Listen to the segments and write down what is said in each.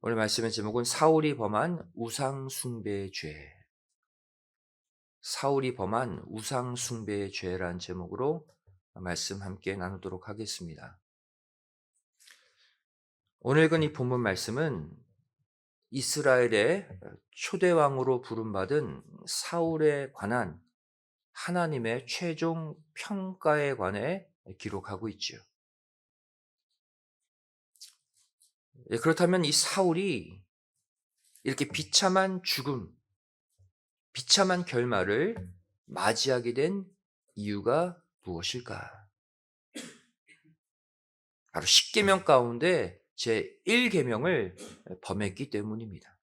오늘 말씀의 제목은 사울이 범한 우상숭배의 죄. 사울이 범한 우상숭배의 죄라는 제목으로 말씀 함께 나누도록 하겠습니다. 오늘 읽은 이 본문 말씀은 이스라엘의 초대왕으로 부름받은 사울에 관한 하나님의 최종 평가에 관해 기록하고 있죠. 그렇다면 이 사울이 이렇게 비참한 죽음, 비참한 결말을 맞이하게 된 이유가 무엇일까? 바로 십계명 가운데 제 1계명을 범했기 때문입니다.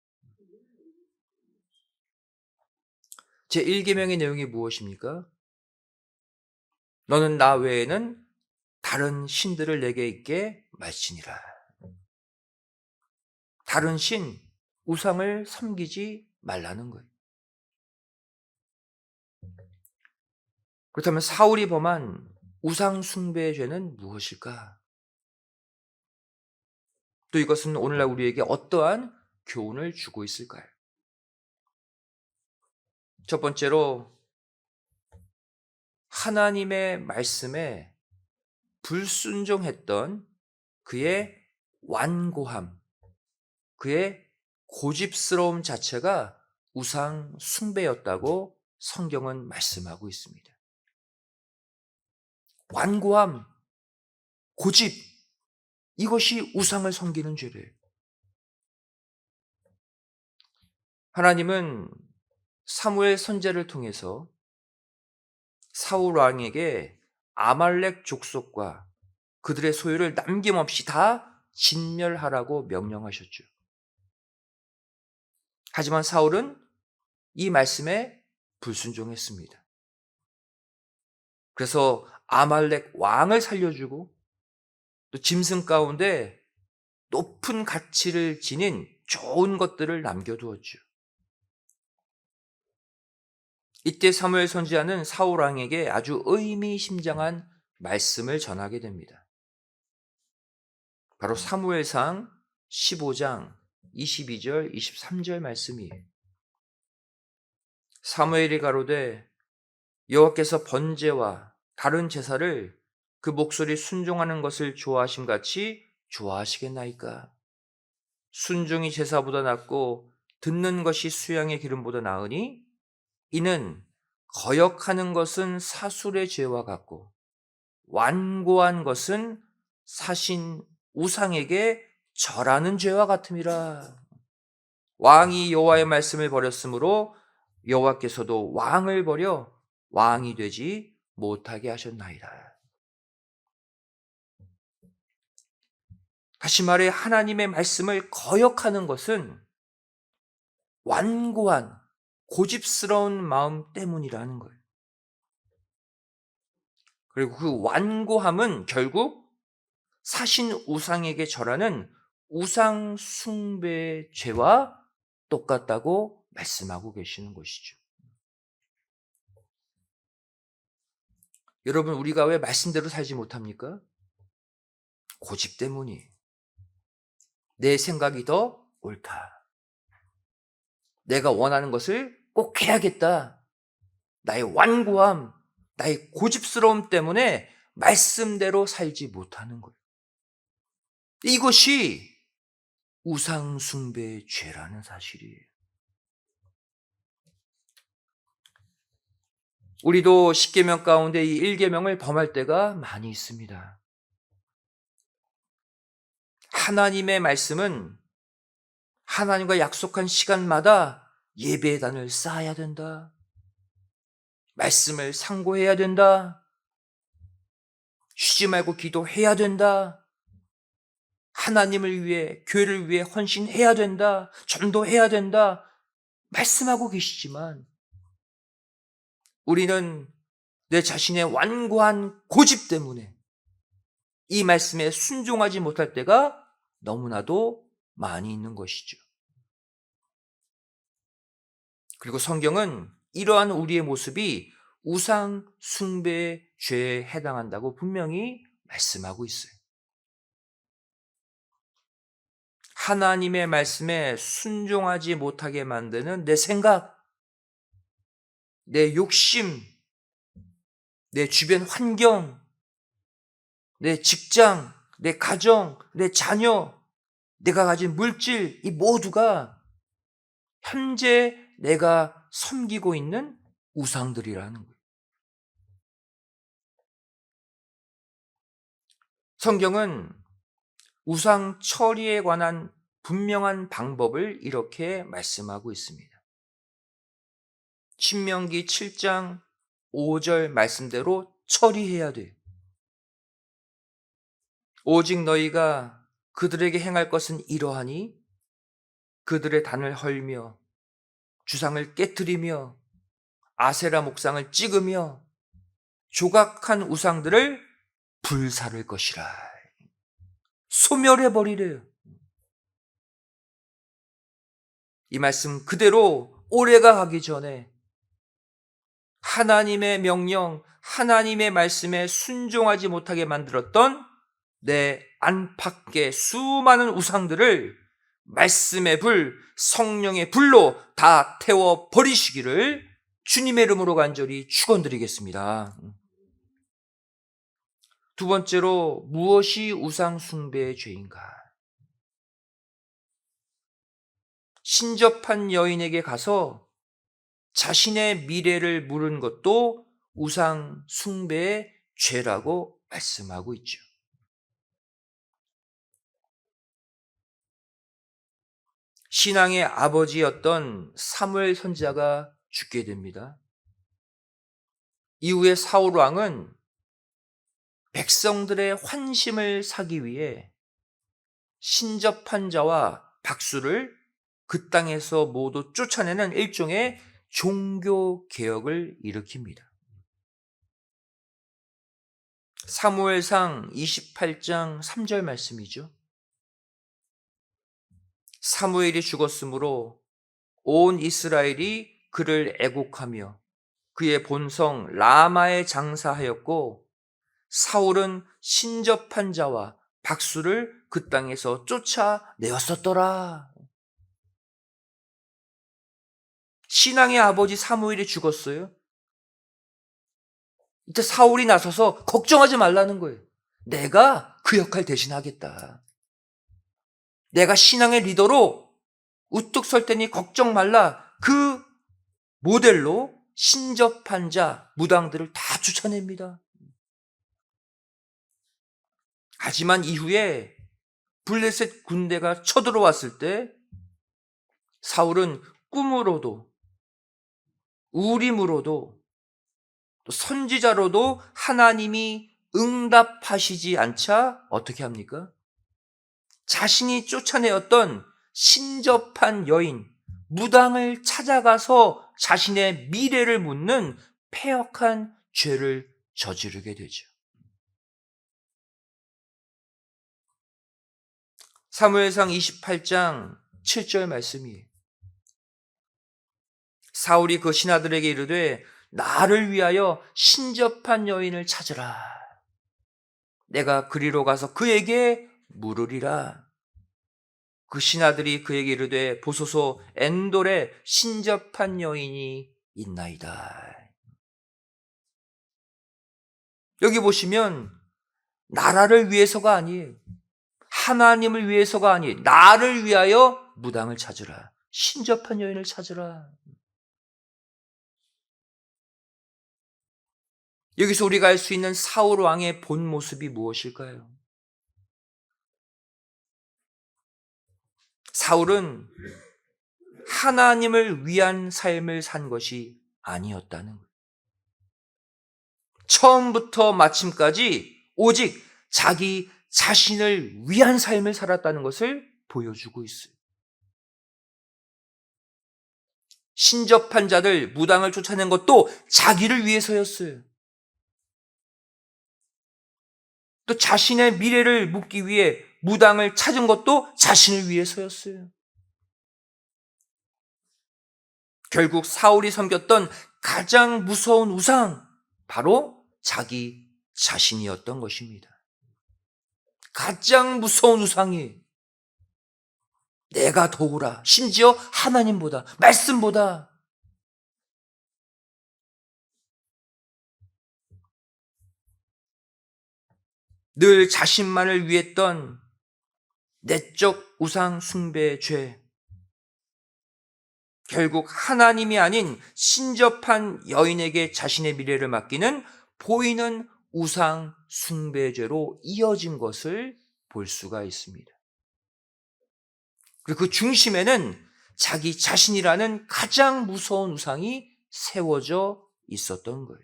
제 1계명의 내용이 무엇입니까? 너는 나 외에는 다른 신들을 내게 있게 말지니라. 다른 신, 우상을 섬기지 말라는 거예요. 그렇다면 사울이 범한 우상 숭배의 죄는 무엇일까? 또 이것은 오늘날 우리에게 어떠한 교훈을 주고 있을까요? 첫 번째로 하나님의 말씀에 불순종했던 그의 완고함, 그의 고집스러움 자체가 우상 숭배였다고 성경은 말씀하고 있습니다. 완고함, 고집, 이것이 우상을 섬기는 죄래요. 하나님은 사무엘 선지자를 통해서 사울 왕에게 아말렉 족속과 그들의 소유를 남김없이 다 진멸하라고 명령하셨죠. 하지만 사울은 이 말씀에 불순종했습니다. 그래서 아말렉 왕을 살려주고 또 짐승 가운데 높은 가치를 지닌 좋은 것들을 남겨두었죠. 이때 사무엘 선지자는 사울 왕에게 아주 의미심장한 말씀을 전하게 됩니다. 바로 사무엘상 15장 22절, 23절 말씀이에요. 사무엘이 가로되 여호와께서 번제와 다른 제사를 그 목소리 순종하는 것을 좋아하심같이 좋아하시겠나이까? 순종이 제사보다 낫고 듣는 것이 수양의 기름보다 나으니 이는 거역하는 것은 사술의 죄와 같고 완고한 것은 사신 우상에게 절하는 죄와 같음이라. 왕이 여호와의 말씀을 버렸으므로 여호와께서도 왕을 버려 왕이 되지 못하게 하셨나이다. 다시 말해 하나님의 말씀을 거역하는 것은 완고한 고집스러운 마음 때문이라는 거예요. 그리고 그 완고함은 결국 사신 우상에게 절하는 우상 숭배의 죄와 똑같다고 말씀하고 계시는 것이죠. 여러분, 우리가 왜 말씀대로 살지 못합니까? 고집 때문이에요. 내 생각이 더 옳다. 내가 원하는 것을 꼭 해야겠다. 나의 완고함, 나의 고집스러움 때문에 말씀대로 살지 못하는 거예요. 이것이 우상숭배의 죄라는 사실이에요. 우리도 십계명 가운데 이 1계명을 범할 때가 많이 있습니다. 하나님의 말씀은 하나님과 약속한 시간마다 예배단을 쌓아야 된다. 말씀을 상고해야 된다. 쉬지 말고 기도해야 된다. 하나님을 위해, 교회를 위해 헌신해야 된다. 전도해야 된다. 말씀하고 계시지만 우리는 내 자신의 완고한 고집 때문에 이 말씀에 순종하지 못할 때가 너무나도 많이 있는 것이죠. 그리고 성경은 이러한 우리의 모습이 우상 숭배의 죄에 해당한다고 분명히 말씀하고 있어요. 하나님의 말씀에 순종하지 못하게 만드는 내 생각, 내 욕심, 내 주변 환경, 내 직장, 내 가정, 내 자녀, 내가 가진 물질, 이 모두가 현재 내가 섬기고 있는 우상들이라는 거예요. 성경은 우상 처리에 관한 분명한 방법을 이렇게 말씀하고 있습니다. 신명기 7장 5절 말씀대로 처리해야 돼요. 오직 너희가 그들에게 행할 것은 이러하니 그들의 단을 헐며 주상을 깨트리며 아세라 목상을 찍으며 조각한 우상들을 불사를 것이라. 소멸해버리래요. 이 말씀 그대로 올해가 가기 전에 하나님의 명령, 하나님의 말씀에 순종하지 못하게 만들었던 내 안팎의 수많은 우상들을 말씀의 불, 성령의 불로 다 태워버리시기를 주님의 이름으로 간절히 축원드리겠습니다. 두 번째로, 무엇이 우상 숭배의 죄인가? 신접한 여인에게 가서 자신의 미래를 물은 것도 우상 숭배의 죄라고 말씀하고 있죠. 신앙의 아버지였던 사무엘 선지자가 죽게 됩니다. 이후에 사울 왕은 백성들의 환심을 사기 위해 신접한 자와 박수를 그 땅에서 모두 쫓아내는 일종의 종교 개혁을 일으킵니다. 사무엘상 28장 3절 말씀이죠. 사무엘이 죽었으므로 온 이스라엘이 그를 애곡하며 그의 본성 라마에 장사하였고 사울은 신접한 자와 박수를 그 땅에서 쫓아내었었더라. 신앙의 아버지 사무엘이 죽었어요. 이때 사울이 나서서 걱정하지 말라는 거예요. 내가 그 역할 대신하겠다. 내가 신앙의 리더로 우뚝 설 테니 걱정 말라. 그 모델로 신접한 자, 무당들을 다 쫓아냅니다. 하지만 이후에 블레셋 군대가 쳐들어왔을 때 사울은 꿈으로도 우림으로도 또 선지자로도 하나님이 응답하시지 않자 어떻게 합니까? 자신이 쫓아내었던 신접한 여인, 무당을 찾아가서 자신의 미래를 묻는 패역한 죄를 저지르게 되죠. 사무엘상 28장 7절 말씀이에요. 사울이 그 신하들에게 이르되 나를 위하여 신접한 여인을 찾으라. 내가 그리로 가서 그에게 물으리라. 그 신하들이 그에게 이르되 보소서 엔돌에 신접한 여인이 있나이다. 여기 보시면 나라를 위해서가 아니에요. 하나님을 위해서가 아니에요. 나를 위하여 무당을 찾으라. 신접한 여인을 찾으라. 여기서 우리가 알 수 있는 사울 왕의 본 모습이 무엇일까요? 사울은 하나님을 위한 삶을 산 것이 아니었다는 거예요. 처음부터 마침까지 오직 자기 자신을 위한 삶을 살았다는 것을 보여주고 있어요. 신접한 자들, 무당을 쫓아낸 것도 자기를 위해서였어요. 또 자신의 미래를 묻기 위해 무당을 찾은 것도 자신을 위해서였어요. 결국 사울이 섬겼던 가장 무서운 우상, 바로 자기 자신이었던 것입니다. 가장 무서운 우상이에요. 내가 도우라. 심지어 하나님보다, 말씀보다. 늘 자신만을 위했던 내적 우상 숭배의 죄. 결국 하나님이 아닌 신접한 여인에게 자신의 미래를 맡기는 보이는 우상 숭배의 죄로 이어진 것을 볼 수가 있습니다. 그리고 그 중심에는 자기 자신이라는 가장 무서운 우상이 세워져 있었던 거예요.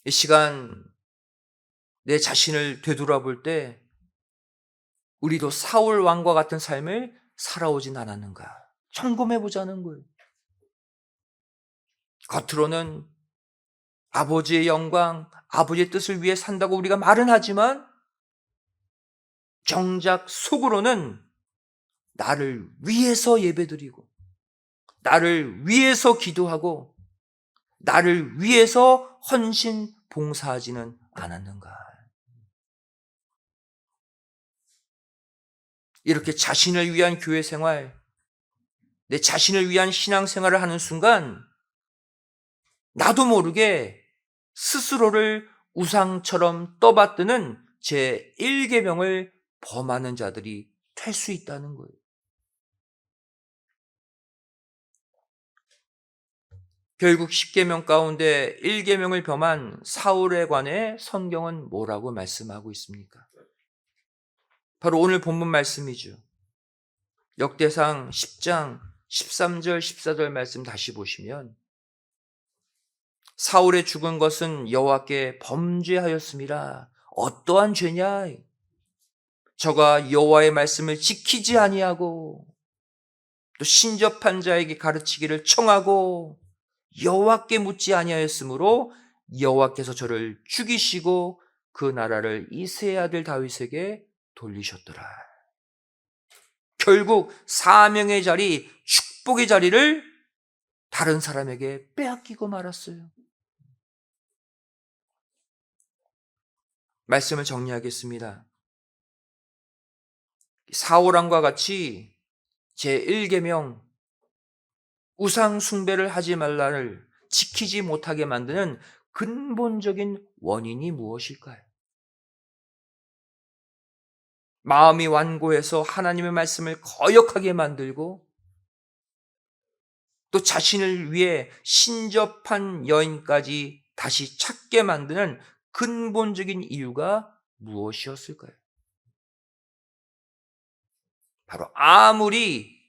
이 시간 내 자신을 되돌아볼 때 우리도 사울 왕과 같은 삶을 살아오진 않았는가 점검해 보자는 거예요. 겉으로는 아버지의 영광, 아버지의 뜻을 위해 산다고 우리가 말은 하지만 정작 속으로는 나를 위해서 예배드리고 나를 위해서 기도하고 나를 위해서 헌신 봉사하지는 않았는가. 이렇게 자신을 위한 교회 생활, 내 자신을 위한 신앙 생활을 하는 순간 나도 모르게 스스로를 우상처럼 떠받드는 제 1계명을 범하는 자들이 될 수 있다는 거예요. 결국 10계명 가운데 1계명을 범한 사울에 관해 성경은 뭐라고 말씀하고 있습니까? 바로 오늘 본문 말씀이죠. 역대상 10장 13절 14절 말씀 다시 보시면 사울의 죽은 것은 여호와께 범죄하였음이라. 어떠한 죄냐? 저가 여호와의 말씀을 지키지 아니하고 또 신접한 자에게 가르치기를 청하고 여호와께 묻지 아니하였으므로 여호와께서 저를 죽이시고 그 나라를 이새의 아들 다윗에게 돌리셨더라. 결국 사명의 자리, 축복의 자리를 다른 사람에게 빼앗기고 말았어요. 말씀을 정리하겠습니다. 사울왕과 같이 제1계명 우상 숭배를 하지 말라를 지키지 못하게 만드는 근본적인 원인이 무엇일까요? 마음이 완고해서 하나님의 말씀을 거역하게 만들고 또 자신을 위해 신접한 여인까지 다시 찾게 만드는 근본적인 이유가 무엇이었을까요? 바로 아무리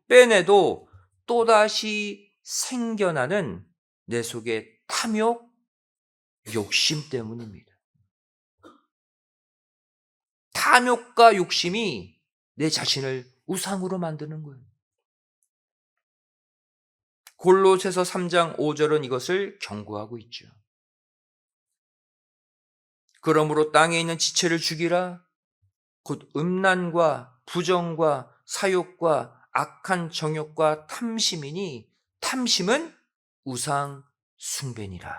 빼내도 또다시 생겨나는 내 속의 탐욕, 욕심 때문입니다. 탐욕과 욕심이 내 자신을 우상으로 만드는 거예요. 골로새서 3장 5절은 이것을 경고하고 있죠. 그러므로 땅에 있는 지체를 죽이라. 곧 음란과 부정과 사욕과 악한 정욕과 탐심이니 탐심은 우상 숭배니라.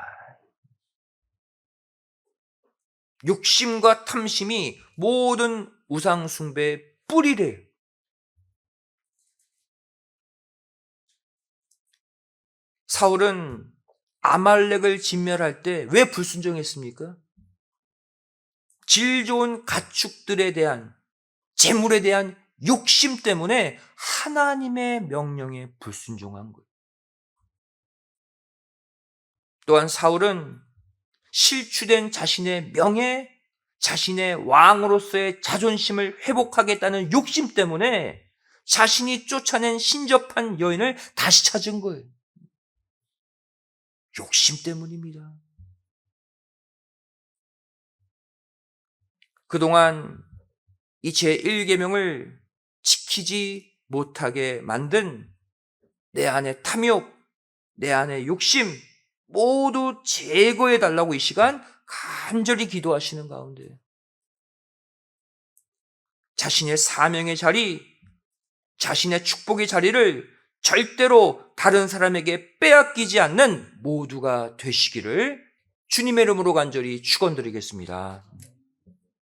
욕심과 탐심이 모든 우상 숭배의 뿌리래요. 사울은 아말렉을 진멸할 때 왜 불순종했습니까? 질 좋은 가축들에 대한, 재물에 대한 욕심 때문에 하나님의 명령에 불순종한 거예요. 또한 사울은 실추된 자신의 명예, 자신의 왕으로서의 자존심을 회복하겠다는 욕심 때문에 자신이 쫓아낸 신접한 여인을 다시 찾은 거예요. 욕심 때문입니다. 그동안 이 제1계명을 지키지 못하게 만든 내 안의 탐욕, 내 안의 욕심 모두 제거해 달라고 이 시간 간절히 기도하시는 가운데 자신의 사명의 자리, 자신의 축복의 자리를 절대로 다른 사람에게 빼앗기지 않는 모두가 되시기를 주님의 이름으로 간절히 축원드리겠습니다.